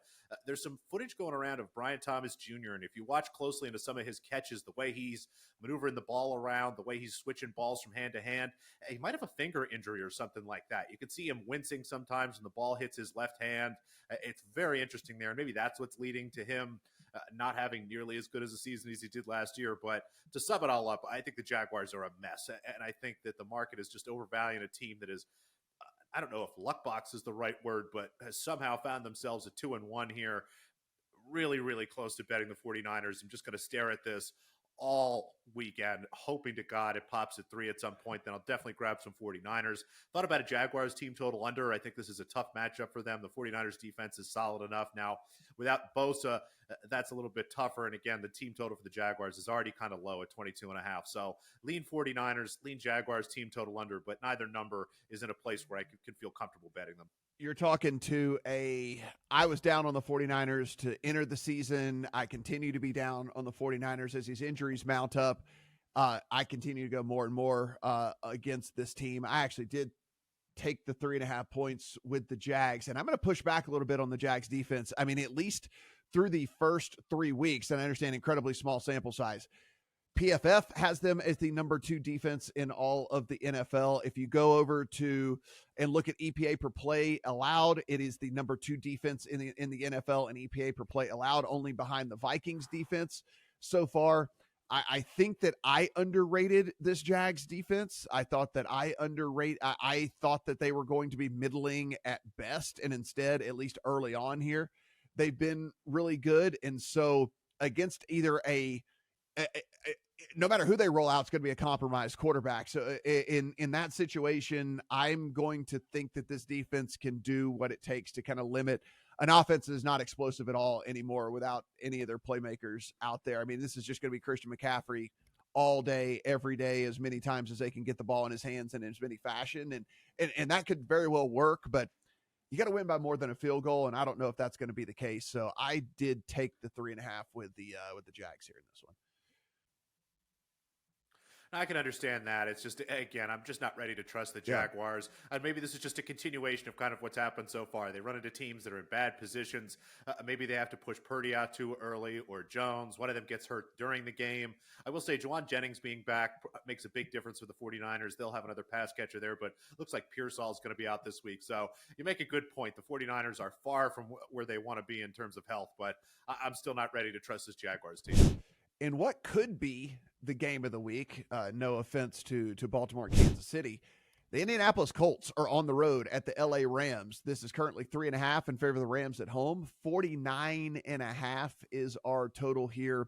there's some footage going around of Brian Thomas Jr. And if you watch closely into some of his catches, the way he's maneuvering the ball around, the way he's switching balls from hand to hand, he might have a finger injury or something like that. You can see him wincing sometimes when the ball hits his left hand. It's very interesting there. And maybe that's what's leading to him not having nearly as good as a season as he did last year. But to sum it all up, I think the Jaguars are a mess. And I think that the market is just overvaluing a team that is, I don't know if luck box is the right word, but has somehow found themselves at 2-1 here. Really, really close to betting the 49ers. I'm just going to stare at this all weekend, hoping to God it pops at 3 at some point. Then I'll definitely grab some 49ers. Thought about a Jaguars team total under. I think this is a tough matchup for them. The 49ers defense is solid enough. Now, without Bosa, that's a little bit tougher. And again, the team total for the Jaguars is already kind of low at 22.5. So lean 49ers, lean Jaguars team total under, but neither number is in a place where I can feel comfortable betting them. You're talking to I was down on the 49ers to enter the season. I continue to be down on the 49ers as these injuries mount up. I continue to go more and more against this team. I actually did take the 3.5 points with the Jags, and I'm going to push back a little bit on the Jags defense. I mean, at least through the first 3 weeks, and I understand incredibly small sample size, PFF has them as the number 2 defense in all of the NFL. If you go over to and look at EPA per play allowed, it is the number 2 defense in the NFL and EPA per play allowed, only behind the Vikings defense so far. I think that I underrated this Jags defense. I thought that I thought that they were going to be middling at best, and instead, at least early on here, they've been really good. And so against either no matter who they roll out, it's going to be a compromised quarterback. So in that situation, I'm going to think that this defense can do what it takes to kind of limit an offense that is not explosive at all anymore without any of their playmakers out there. I mean, this is just going to be Christian McCaffrey all day, every day, as many times as they can get the ball in his hands and in as many fashion. And that could very well work, but you got to win by more than a field goal. And I don't know if that's going to be the case. So I did take the 3.5 with the Jags here in this one. I can understand that. It's just, again, I'm just not ready to trust the Jaguars. Yeah. And maybe this is just a continuation of kind of what's happened so far. They run into teams that are in bad positions. Maybe they have to push Purdy out too early, or Jones. One of them gets hurt during the game. I will say Juwan Jennings being back makes a big difference for the 49ers. They'll have another pass catcher there, but looks like Pearsall is going to be out this week. So you make a good point. The 49ers are far from where they want to be in terms of health, but I'm still not ready to trust this Jaguars team. In what could be the game of the week, no offense to Baltimore and Kansas City, the Indianapolis Colts are on the road at the LA Rams. This is currently 3.5 in favor of the Rams at home. 49.5 is our total here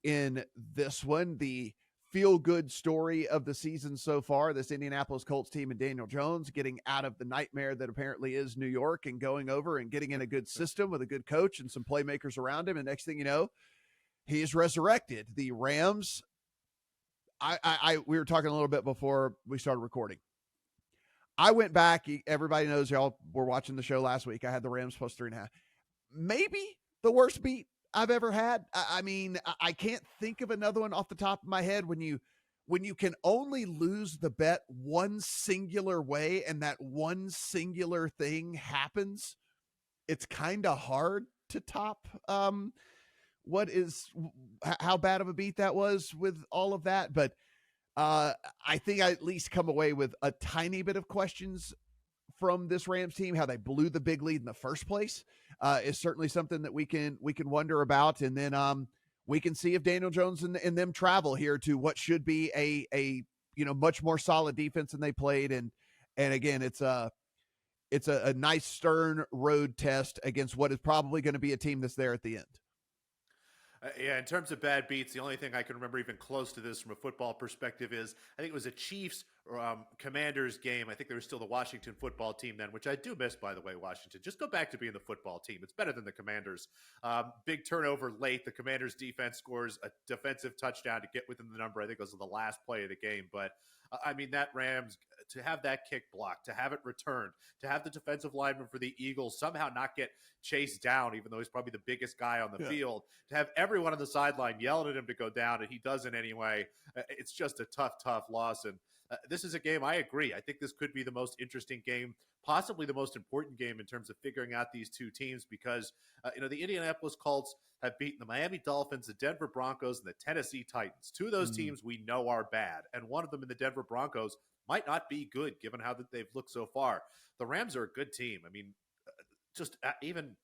in this one. The feel-good story of the season so far, this Indianapolis Colts team and Daniel Jones getting out of the nightmare that apparently is New York and going over and getting in a good system with a good coach and some playmakers around him. And next thing you know, he is resurrected. The Rams, we were talking a little bit before we started recording. I went back. Everybody knows, y'all were watching the show last week. I had the Rams plus 3.5. Maybe the worst beat I've ever had. I mean, I can't think of another one off the top of my head. When you can only lose the bet one singular way and that one singular thing happens, it's kind of hard to top how bad of a beat that was with all of that. But I think I at least come away with a tiny bit of questions from this Rams team. How they blew the big lead in the first place is certainly something that we can wonder about. And then we can see if Daniel Jones and them travel here to what should be a much more solid defense than they played. And again, it's it's a nice stern road test against what is probably going to be a team that's there at the end. Yeah, in terms of bad beats, the only thing I can remember even close to this from a football perspective is I think it was a Chiefs Commanders game. I think there was still the Washington football team then, which I do miss, by the way, Washington. Just go back to being the football team. It's better than the Commanders. Big turnover late. The Commanders defense scores a defensive touchdown to get within the number. I think it was the last play of the game. But I mean, that Rams, to have that kick blocked, to have it returned, to have the defensive lineman for the Eagles somehow not get chased down, even though he's probably the biggest guy on the field, to have everyone on the sideline yelling at him to go down, and he doesn't anyway. It's just a tough loss. And this is a game, I agree. I think this could be the most interesting game, possibly the most important game in terms of figuring out these two teams, because, the Indianapolis Colts have beaten the Miami Dolphins, the Denver Broncos, and the Tennessee Titans. Two of those teams we know are bad, and one of them in the Denver Broncos might not be good given how that they've looked so far. The Rams are a good team. I mean, just even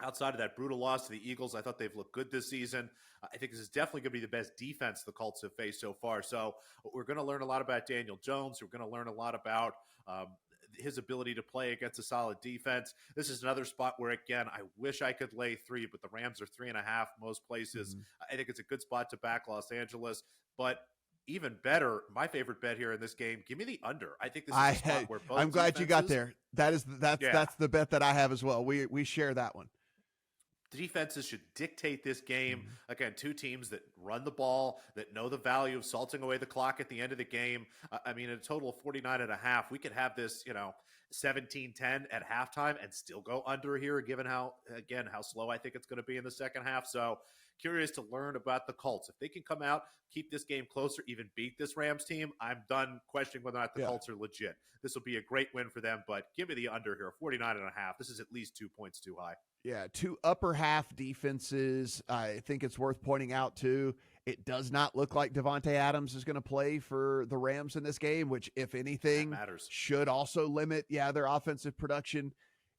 outside of that brutal loss to the Eagles, I thought they've looked good this season. I think this is definitely going to be the best defense the Colts have faced so far. So we're going to learn a lot about Daniel Jones. We're going to learn a lot about his ability to play against a solid defense. This is another spot where, again, I wish I could lay 3, but the Rams are 3.5 most places. I think it's a good spot to back Los Angeles, but even better, my favorite bet here in this game, give me the under. I think this is a spot where both I'm glad you got there. That's the bet that I have as well. We share that one. The defenses should dictate this game. Again, two teams that run the ball, that know the value of salting away the clock at the end of the game. I mean, a total of 49.5. We could have this, 17-10 at halftime and still go under here, given how slow I think it's going to be in the second half. So curious to learn about the Colts. If they can come out, keep this game closer, even beat this Rams team, I'm done questioning whether or not the Colts are legit. This will be a great win for them, but give me the under here, 49.5. This is at least 2 points too high. Yeah, two upper half defenses. I think it's worth pointing out, too, it does not look like Devontae Adams is going to play for the Rams in this game, which, if anything, should also limit, their offensive production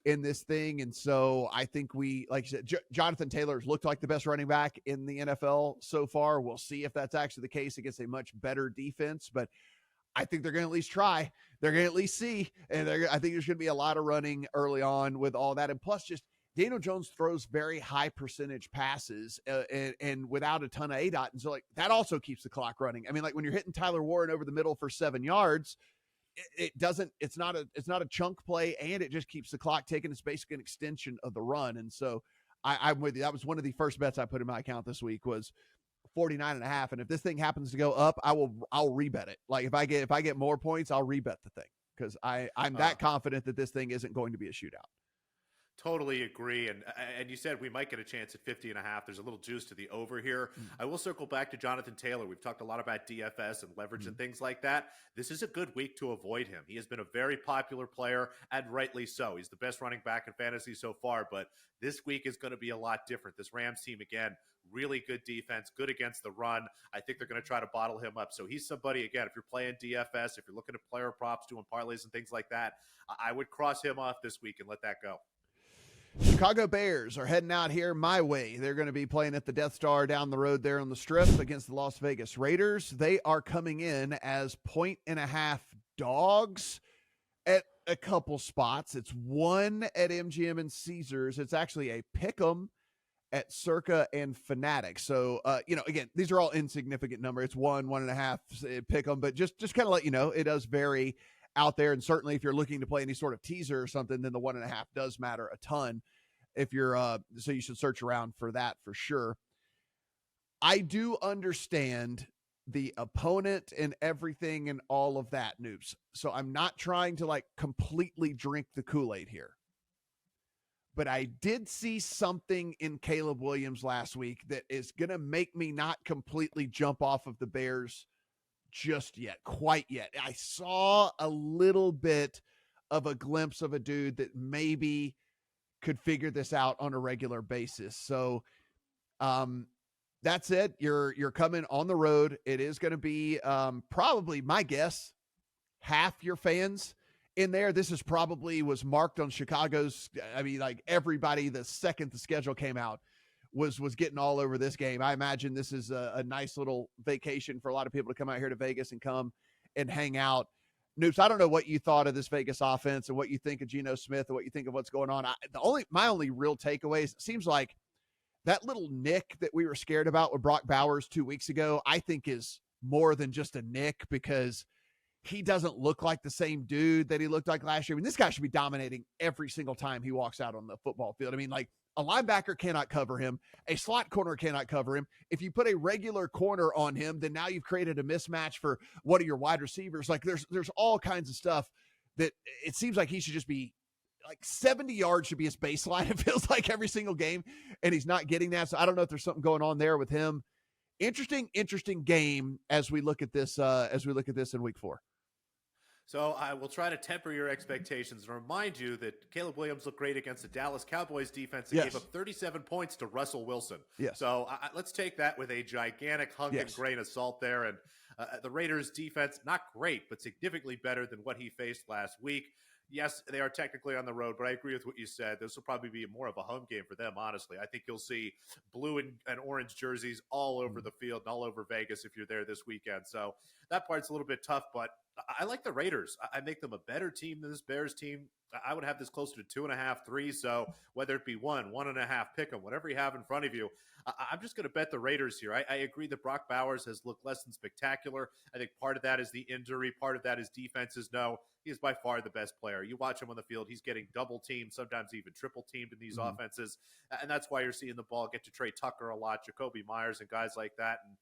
in this thing. And so I think like you said, Jonathan Taylor's looked like the best running back in the NFL so far. We'll see if that's actually the case against a much better defense, but I think they're going to at least try. They're going to at least see. And I think there's going to be a lot of running early on with all that. And plus, just Daniel Jones throws very high percentage passes and without a ton of ADOT. And so that also keeps the clock running. I mean, like when you're hitting Tyler Warren over the middle for 7 yards, it's not a chunk play, and it just keeps the clock ticking. It's basically an extension of the run. And so I'm with you. That was one of the first bets I put in my account this week was 49.5. And if this thing happens to go up, I'll rebet it. Like if I get more points, I'll rebet the thing because I'm that confident that this thing isn't going to be a shootout. Totally agree. And you said we might get a chance at 50.5. There's a little juice to the over here. I will circle back to Jonathan Taylor. We've talked a lot about DFS and leverage and things like that. This is a good week to avoid him. He has been a very popular player, and rightly so. He's the best running back in fantasy so far, but this week is going to be a lot different. This Rams team, again, really good defense, good against the run. I think they're going to try to bottle him up. So he's somebody, again, if you're playing DFS, if you're looking at player props, doing parlays and things like that, I would cross him off this week and let that go. Chicago Bears are heading out here my way. They're going to be playing at the Death Star down the road there on the Strip against the Las Vegas Raiders. They are coming in as 1.5 dogs at a couple spots. It's 1 at MGM and Caesars. It's actually a pick'em at Circa and Fanatics. So, again, these are all insignificant numbers. It's 1.5 pick'em, but just kind of let you know, it does vary out there. And certainly if you're looking to play any sort of teaser or something, then the 1.5 does matter a ton if you're, so you should search around for that for sure. I do understand the opponent and everything and all of that, Noops. So I'm not trying to completely drink the Kool-Aid here, but I did see something in Caleb Williams last week that is going to make me not completely jump off of the Bears just yet, quite yet. I saw a little bit of a glimpse of a dude that maybe could figure this out on a regular basis. So that's it. You're coming on the road. It is going to be probably, my guess, half your fans in there. This is probably was marked on Chicago's. I mean, everybody the second the schedule came out was getting all over this game. I imagine this is a nice little vacation for a lot of people to come out here to Vegas and come and hang out. Noops, I don't know what you thought of this Vegas offense and what you think of Geno Smith and what you think of what's going on. My only real takeaways, it seems like that little nick that we were scared about with Brock Bowers 2 weeks ago, I think is more than just a nick, because he doesn't look like the same dude that he looked like last year. I mean, this guy should be dominating every single time he walks out on the football field. I mean, like, a linebacker cannot cover him. A slot corner cannot cover him. If you put a regular corner on him, then now you've created a mismatch for one of your wide receivers. Like, there's all kinds of stuff that it seems like he should just be like 70 yards should be his baseline. It feels like every single game, and he's not getting that. So I don't know if there's something going on there with him. Interesting game as we look at this in week 4. So I will try to temper your expectations and remind you that Caleb Williams looked great against the Dallas Cowboys defense that gave up 37 points to Russell Wilson. Yes. So let's take that with a gigantic hunk and grain of salt there. And the Raiders defense, not great, but significantly better than what he faced last week. Yes, they are technically on the road, but I agree with what you said. This will probably be more of a home game for them, honestly. I think you'll see blue and orange jerseys all over the field and all over Vegas if you're there this weekend. So that part's a little bit tough, but I like the Raiders. I make them a better team than this Bears team. I would have this closer to 2.5, 3. So whether it be 1.5, pick them, whatever you have in front of you. I'm just going to bet the Raiders here. I agree that Brock Bowers has looked less than spectacular. I think part of that is the injury. Part of that is defenses. No, he is by far the best player. You watch him on the field, he's getting double teamed, sometimes even triple teamed in these offenses. And that's why you're seeing the ball get to Trey Tucker a lot, Jacoby Myers and guys like that. And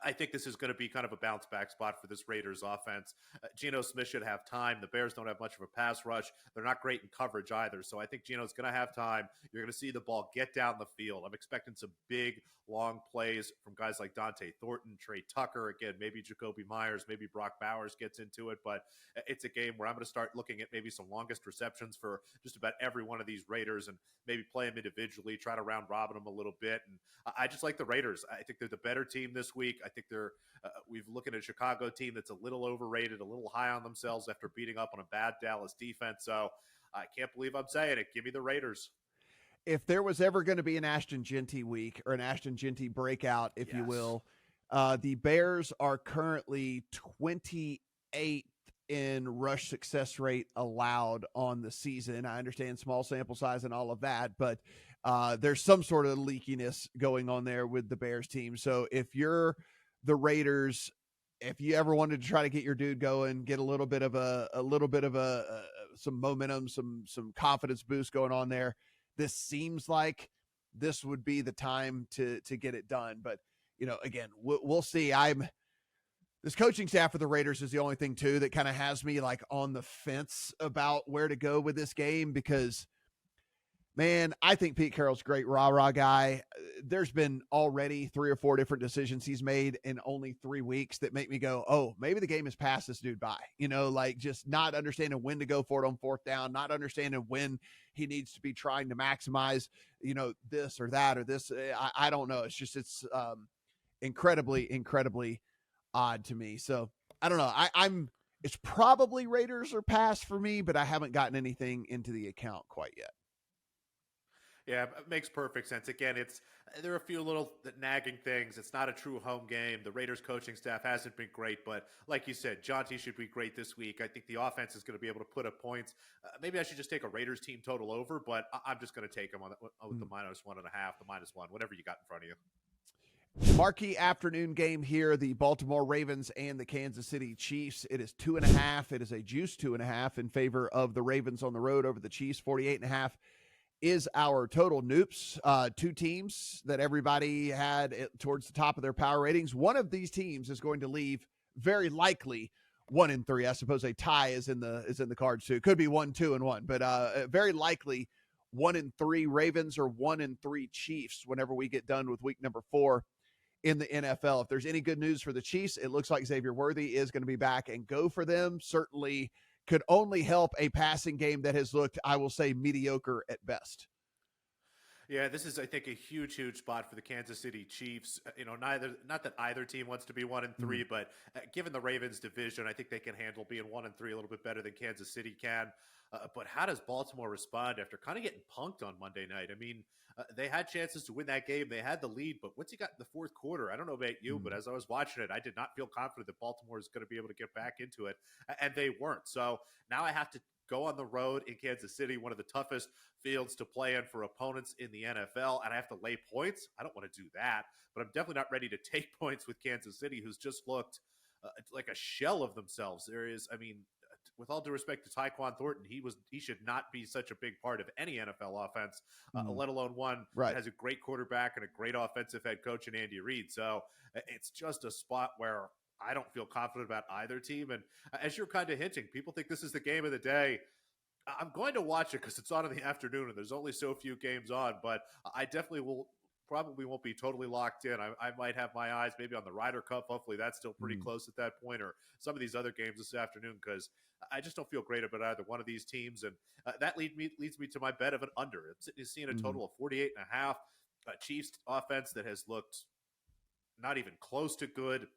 I think this is going to be kind of a bounce back spot for this Raiders offense. Geno Smith should have time. The Bears don't have much of a pass rush. They're not great in coverage either. So I think Geno's going to have time. You're going to see the ball get down the field. I'm expecting some big, long plays from guys like Dante Thornton, Trey Tucker. Again, maybe Jacoby Myers, maybe Brock Bowers gets into it. But it's a game where I'm going to start looking at maybe some longest receptions for just about every one of these Raiders and maybe play them individually, try to round robin them a little bit. And I just like the Raiders. I think they're the better team this week. I think they're we've looking at a Chicago team that's a little overrated, a little high on themselves after beating up on a bad Dallas defense. So I can't believe I'm saying it. Give me the Raiders. If there was ever going to be an Ashton Jeanty week or an Ashton Jeanty breakout, if you will, the Bears are currently 28th in rush success rate allowed on the season. I understand small sample size and all of that, but there's some sort of leakiness going on there with the Bears team. So if you're the Raiders, if you ever wanted to try to get your dude going, get a little bit of some momentum, some confidence boost going on there, this seems like this would be the time to get it done. But, you know, again, we'll see. This coaching staff for the Raiders is the only thing too that kind of has me like on the fence about where to go with this game, because man, I think Pete Carroll's a great rah-rah guy. There's been already 3 or 4 different decisions he's made in only 3 weeks that make me go, oh, maybe the game has passed this dude by. You know, like just not understanding when to go for it on 4th down, not understanding when he needs to be trying to maximize, you know, this or that or this. I don't know. It's incredibly odd to me. So I don't know. It's probably Raiders or pass for me, but I haven't gotten anything into the account quite yet. Yeah, it makes perfect sense. Again, there are a few little nagging things. It's not a true home game. The Raiders coaching staff hasn't been great, but like you said, Jonty should be great this week. I think the offense is going to be able to put up points. Maybe I should just take a Raiders team total over, but I'm just going to take them with the -1.5, the -1, whatever you got in front of you. Marquee afternoon game here, the Baltimore Ravens and the Kansas City Chiefs. It is 2.5. It is a juice 2.5 in favor of the Ravens on the road over the Chiefs. 48.5 is our total. Noops. 2 teams that everybody had towards the top of their power ratings. One of these teams is going to leave very likely 1-3. I suppose a tie is in the cards too. It could be 1-2-1, but very likely 1-3 Ravens or 1-3 Chiefs whenever we get done with week number 4 in the NFL. If there's any good news for the Chiefs, it looks like Xavier Worthy is going to be back and go for them. Certainly could only help a passing game that has looked, I will say, mediocre at best. Yeah, this is, I think, a huge spot for the Kansas City Chiefs. Not that either team wants to be 1-3, but given the Ravens division, I think they can handle being 1-3 a little bit better than Kansas City can. But how does Baltimore respond after kind of getting punked on Monday night? I mean, they had chances to win that game. They had the lead, but once you got in the fourth quarter, I don't know about you, but as I was watching it, I did not feel confident that Baltimore is going to be able to get back into it, and they weren't. So now I have to go on the road in Kansas City, one of the toughest fields to play in for opponents in the NFL, and I have to lay points. I don't want to do that, but I'm definitely not ready to take points with Kansas City, who's just looked like a shell of themselves. With all due respect to Tyquan Thornton, he should not be such a big part of any NFL offense, let alone one that has a great quarterback and a great offensive head coach in Andy Reid. So it's just a spot where I don't feel confident about either team. And as you're kind of hinting, people think this is the game of the day. I'm going to watch it because it's on in the afternoon and there's only so few games on, but I definitely probably won't be totally locked in. I might have my eyes maybe on the Ryder Cup. Hopefully that's still pretty close at that point, or some of these other games this afternoon, because I just don't feel great about either one of these teams. And that leads me to my bet of an under. It's seeing a total of 48.5. Chiefs offense that has looked not even close to good.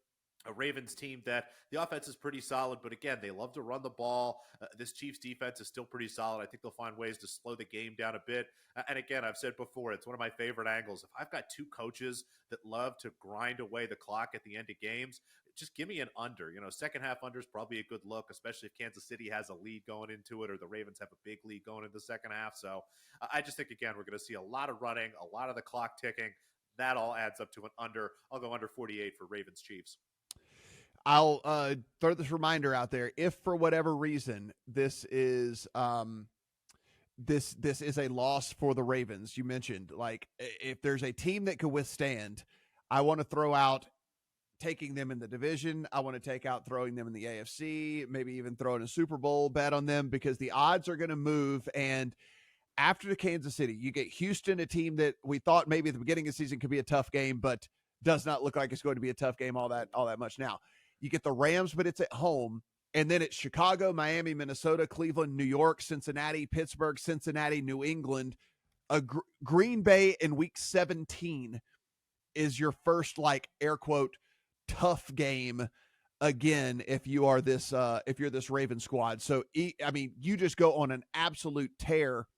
A Ravens team that the offense is pretty solid, but again, they love to run the ball. This Chiefs defense is still pretty solid. I think they'll find ways to slow the game down a bit. And again, I've said before, it's one of my favorite angles. If I've got two coaches that love to grind away the clock at the end of games, just give me an under. Second half under is probably a good look, especially if Kansas City has a lead going into it or the Ravens have a big lead going into the second half. So I just think, again, we're going to see a lot of running, a lot of the clock ticking. That all adds up to an under. I'll go under 48 for Ravens Chiefs. I'll throw this reminder out there. If for whatever reason this is this is a loss for the Ravens, you mentioned, like, if there's a team that could withstand, I want to throw out taking them in the division. I want to take out throwing them in the AFC, maybe even throwing a Super Bowl bet on them, because the odds are going to move. And after the Kansas City, you get Houston, a team that we thought maybe at the beginning of the season could be a tough game, but does not look like it's going to be a tough game all that much now. You get the Rams, but it's at home. And then it's Chicago, Miami, Minnesota, Cleveland, New York, Cincinnati, Pittsburgh, Cincinnati, New England. Green Bay in week 17 is your first, like, air quote, tough game again if you're this Raven squad. So, I mean, you just go on an absolute tear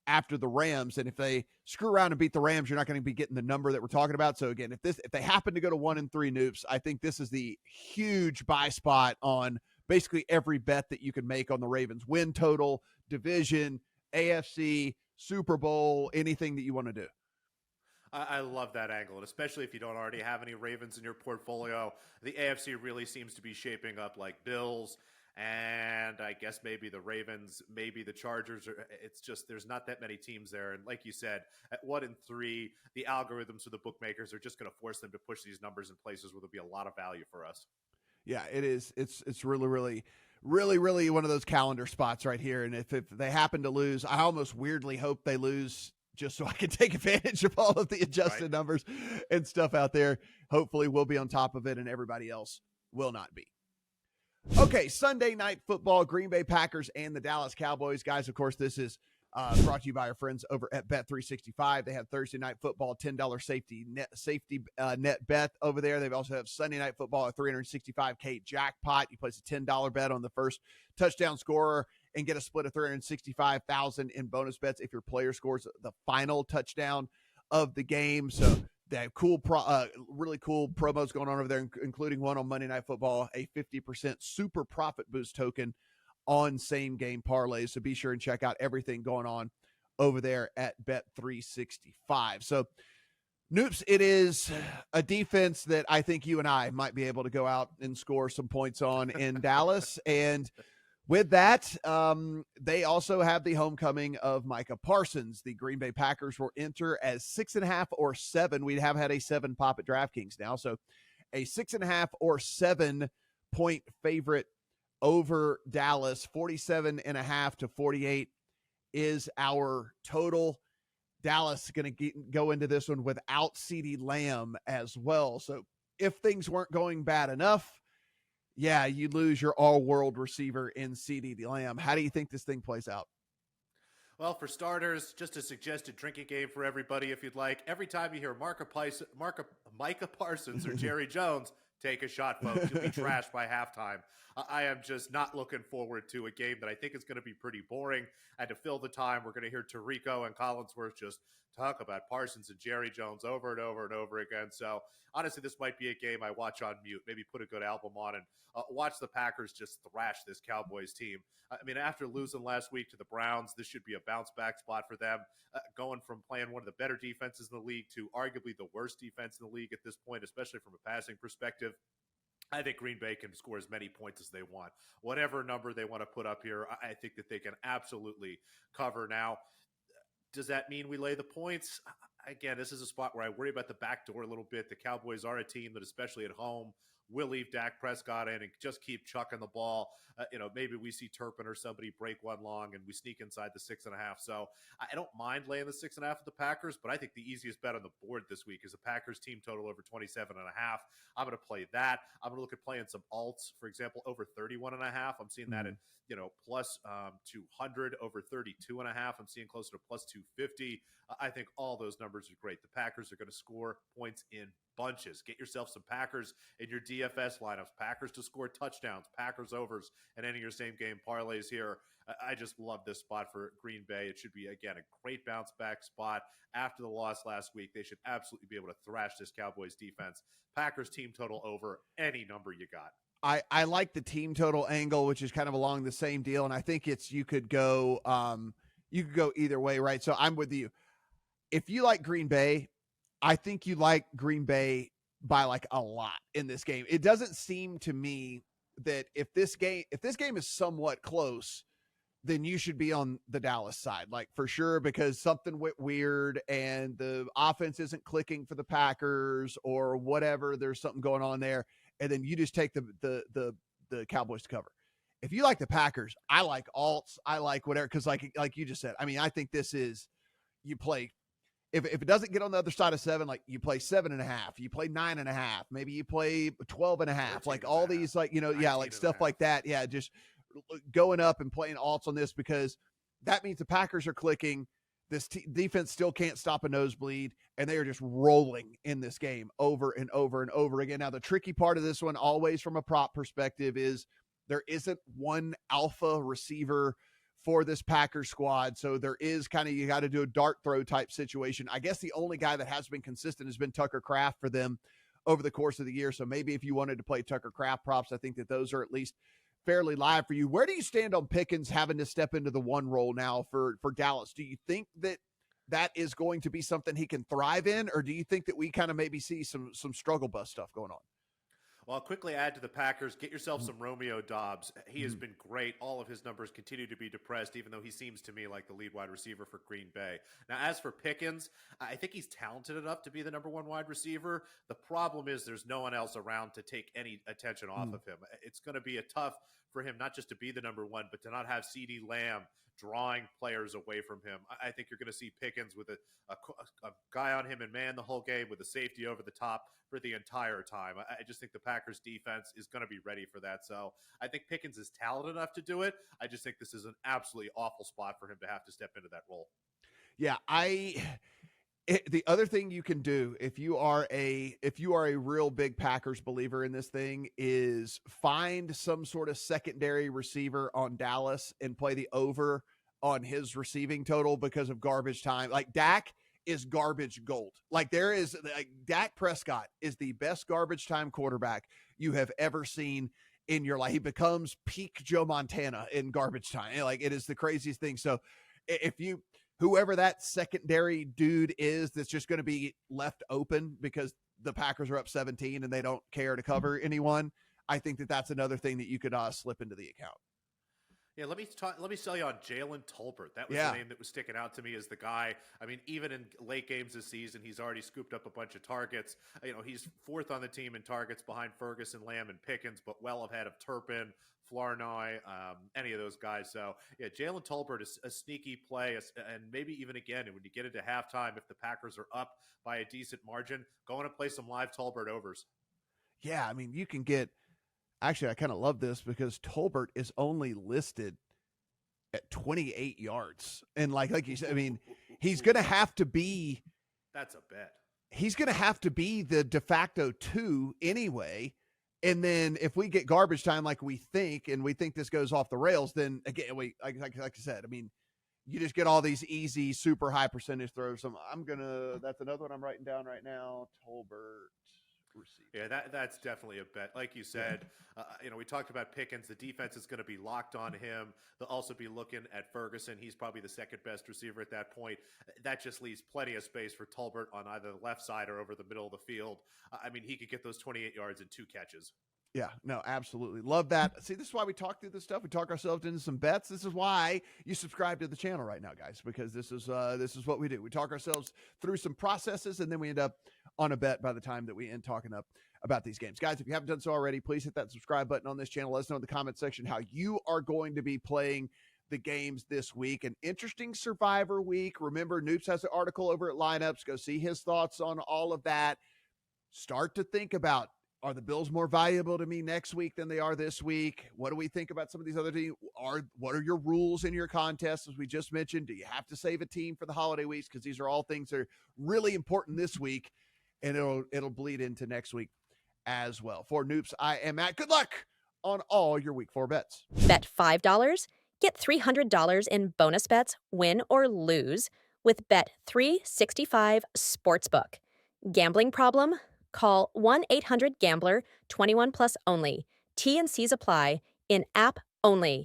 after the Rams, and if they screw around and beat the Rams, you're not going to be getting the number that we're talking about. So again, if they happen to go to 1-3 Noops, I think this is the huge buy spot on basically every bet that you can make on the Ravens: win total, division, AFC, Super Bowl, anything that you want to do. I love that angle, and especially if you don't already have any Ravens in your portfolio. The AFC really seems to be shaping up like Bills, and I guess maybe the Ravens, maybe the Chargers. It's just there's not that many teams there. And like you said, at 1-3, the algorithms for the bookmakers are just going to force them to push these numbers in places where there'll be a lot of value for us. Yeah, it is. It's really one of those calendar spots right here. And if they happen to lose, I almost weirdly hope they lose just so I can take advantage of all of the adjusted numbers and stuff out there. Hopefully we'll be on top of it and everybody else will not be. Okay, Sunday Night Football, Green Bay Packers and the Dallas Cowboys. Guys, of course, this is brought to you by our friends over at Bet365. They have Thursday Night Football, $10 safety net bet over there. They also have Sunday Night Football, a $365K jackpot. You place a $10 bet on the first touchdown scorer and get a split of $365,000 in bonus bets if your player scores the final touchdown of the game. So they have really cool promos going on over there, including one on Monday Night Football, a 50% super profit boost token on same game parlays. So be sure and check out everything going on over there at Bet365. So Noops, it is a defense that I think you and I might be able to go out and score some points on in Dallas. And with that, they also have the homecoming of Micah Parsons. The Green Bay Packers will enter as 6.5 or 7. We have had a 7 pop at DraftKings now. So a 6.5 or 7 point favorite over Dallas. 47.5 to 48 is our total. Dallas is going to go into this one without CeeDee Lamb as well. So if things weren't going bad enough, yeah, you lose your all-world receiver in CeeDee Lamb. How do you think this thing plays out? Well, for starters, just a suggested drinking game for everybody if you'd like. Every time you hear Micah Parsons or Jerry Jones, take a shot, folks. You'll be trashed by halftime. I am just not looking forward to a game that I think is going to be pretty boring. And to fill the time, we're going to hear Tirico and Collinsworth just talk about Parsons and Jerry Jones over and over and over again. So honestly, this might be a game I watch on mute. Maybe put a good album on and watch the Packers just thrash this Cowboys team. I mean, after losing last week to the Browns, this should be a bounce-back spot for them. Going from playing one of the better defenses in the league to arguably the worst defense in the league at this point, especially from a passing perspective. I think Green Bay can score as many points as they want. Whatever number they want to put up here, I think that they can absolutely cover. Now, does that mean we lay the points? Again, this is a spot where I worry about the back door a little bit. The Cowboys are a team that, especially at home, will leave Dak Prescott in and just keep chucking the ball. Maybe we see Turpin or somebody break one long and we sneak inside the 6.5. So I don't mind laying the 6.5 with the Packers, but I think the easiest bet on the board this week is the Packers team total over 27.5. I'm going to play that. I'm going to look at playing some alts, for example, over 31.5. I'm seeing that at plus 200, over 32.5. I'm seeing closer to plus 250. I think all those numbers are great. The Packers are going to score points in bunches. Get yourself some Packers in your DFS lineups. Packers to score touchdowns, Packers overs, and any of your same game parlays here. I just love this spot for Green Bay. It should be, again, a great bounce back spot after the loss last week. They should absolutely be able to thrash this Cowboys defense. Packers team total over any number you got. I like the team total angle, which is kind of along the same deal. And I think you could go either way, right? So I'm with you. If you like Green Bay, I think you like Green Bay by like a lot in this game. It doesn't seem to me that if this game is somewhat close, then you should be on the Dallas side, like for sure, because something went weird and the offense isn't clicking for the Packers or whatever. There's something going on there. And then you just take the Cowboys to cover. If you like the Packers, I like alts. I like whatever. Cause like you just said, I mean, I think this is, you play, if it doesn't get on the other side of 7, like you play 7.5, you play 9.5, maybe you play 12.5, like all these, like, like stuff like that. Yeah. Just going up and playing alts on this, because that means the Packers are clicking. This defense still can't stop a nosebleed, and they are just rolling in this game over and over and over again. Now, the tricky part of this one, always from a prop perspective, is there isn't one alpha receiver for this Packers squad. So there is you got to do a dart throw type situation. I guess the only guy that has been consistent has been Tucker Kraft for them over the course of the year. So maybe if you wanted to play Tucker Kraft props, I think that those are at least fairly live for you. Where do you stand on Pickens having to step into the one role now for Dallas? Do you think that is going to be something he can thrive in, or do you think that we kind of maybe see some struggle bus stuff going on? Well, I'll quickly add to the Packers. Get yourself some Romeo Doubs. He has been great. All of his numbers continue to be depressed, even though he seems to me like the lead wide receiver for Green Bay. Now, as for Pickens, I think he's talented enough to be the number one wide receiver. The problem is there's no one else around to take any attention off of him. It's going to be a tough for him not just to be the number one, but to not have CeeDee Lamb drawing players away from him. I think you're going to see Pickens with a guy on him and man the whole game with a safety over the top for the entire time. I just think the Packers defense is going to be ready for that. So I think Pickens is talented enough to do it. I just think this is an absolutely awful spot for him to have to step into that role. Yeah, the other thing you can do if you are a real big Packers believer in this thing is find some sort of secondary receiver on Dallas and play the over on his receiving total because of garbage time. Like Dak is garbage gold. Like Dak Prescott is the best garbage time quarterback you have ever seen in your life. He becomes peak Joe Montana in garbage time. Like it is the craziest thing. So whoever that secondary dude is that's just going to be left open because the Packers are up 17 and they don't care to cover anyone, I think that that's another thing that you could slip into the account. Yeah, let me sell you on Jalen Tolbert. That was the name that was sticking out to me as the guy. I mean, even in late games this season, he's already scooped up a bunch of targets. He's fourth on the team in targets behind Ferguson, Lamb, and Pickens, but well ahead of Turpin, Flournoy, any of those guys. So, yeah, Jalen Tolbert is a sneaky play, and maybe even again, when you get into halftime, if the Packers are up by a decent margin, go on and play some live Tolbert overs. Yeah, I mean, you can get – actually, I kind of love this because Tolbert is only listed at 28 yards. And like you said, I mean, he's going to have to be. That's a bet. He's going to have to be the de facto 2 anyway. And then if we get garbage time like we think, and we think this goes off the rails, then again, like I said, I mean, you just get all these easy, super high percentage throws. That's another one I'm writing down right now. Tolbert receiver. Yeah, that's definitely a bet. Like you said, we talked about Pickens. The defense is going to be locked on him. They'll also be looking at Ferguson. He's probably the second best receiver at that point. That just leaves plenty of space for Tolbert on either the left side or over the middle of the field. I mean, he could get those 28 yards in 2 catches. Yeah, no, absolutely. Love that. See, this is why we talk through this stuff. We talk ourselves into some bets. This is why you subscribe to the channel right now, guys, because this is what we do. We talk ourselves through some processes, and then we end up on a bet by the time that we end talking about these games. Guys, if you haven't done so already, please hit that subscribe button on this channel. Let us know in the comment section how you are going to be playing the games this week. An interesting Survivor week. Remember, Noops has an article over at Lineups. Go see his thoughts on all of that. Start to think about, are the Bills more valuable to me next week than they are this week? What do we think about some of these other teams? What are your rules in your contests? As we just mentioned, do you have to save a team for the holiday weeks? Because these are all things that are really important this week, and it'll bleed into next week as well. For Noops, I am Matt. Good luck on all your week 4 bets. Bet $5, get $300 in bonus bets, win or lose, with Bet365 Sportsbook. Gambling problem? Call 1-800-GAMBLER, 21 plus only. T&Cs apply. In-app only.